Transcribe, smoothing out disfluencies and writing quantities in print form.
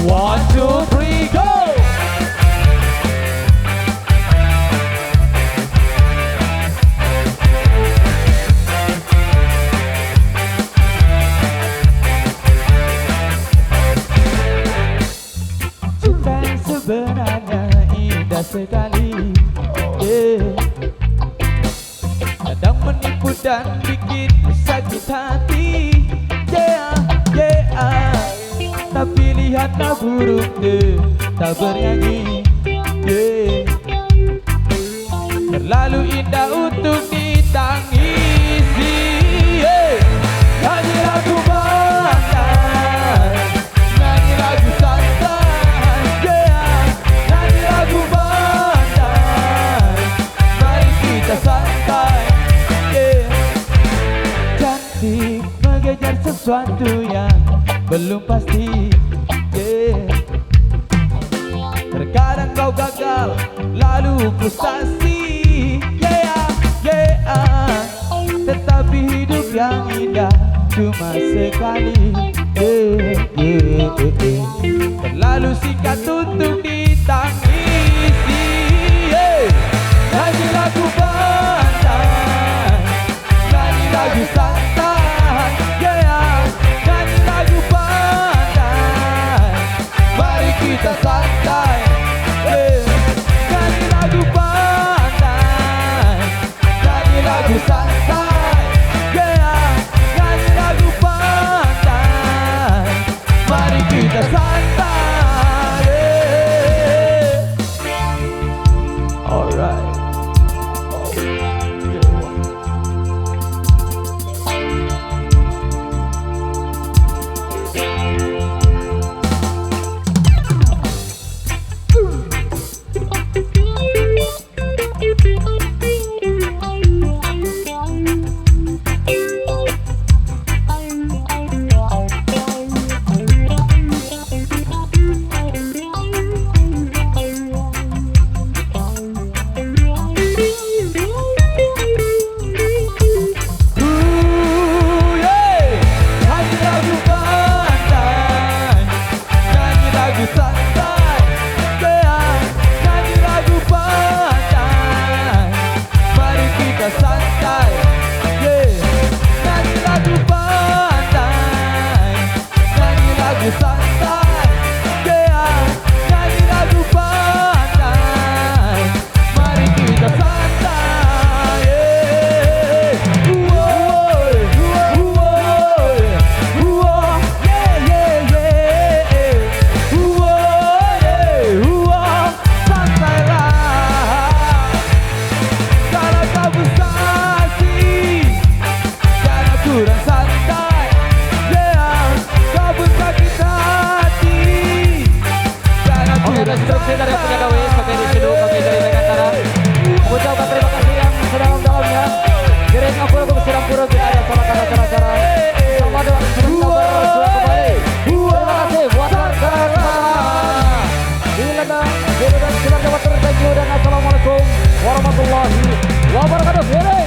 One, two, three, go! Cinta yang sebenarnya indah sekali, kadang menipu dan bikin sakit hati, tapi lihatlah buruknya tak bernyanyi, terlalu indah untuk ditangisi. Nyanyi lagu bantai, nyanyi lagu santai, nyanyi lagu bantai, mari kita santai. Cantik mengejar sesuatu yang belum pasti, terkadang kau gagal lalu frustasi, tetapi hidup yang indah cuma sekali, terlalu singkat untuk ditangisi. Nyanyi lagu bantai, nyanyi lagu santai, nyanyi lagu bantai, mari kita santai. Nyanyi lagu bantai, nyanyi lagu santai, nyanyi lagu bantai, mari kita santai. Alright. Instruksi dari penjaga WIS, kami disidu, kami dari Megantara mengucapkan terima kasih yang sedalam-dalamnya. Kirim ampun ke Siram Pura bila ada salah cara-cara. Selamat datang sebentar bersuara kembali. Terima kasih buat warga Bila dan Sinar Jawa Tengah. Thank you dan assalamualaikum warahmatullahi wabarakatuh.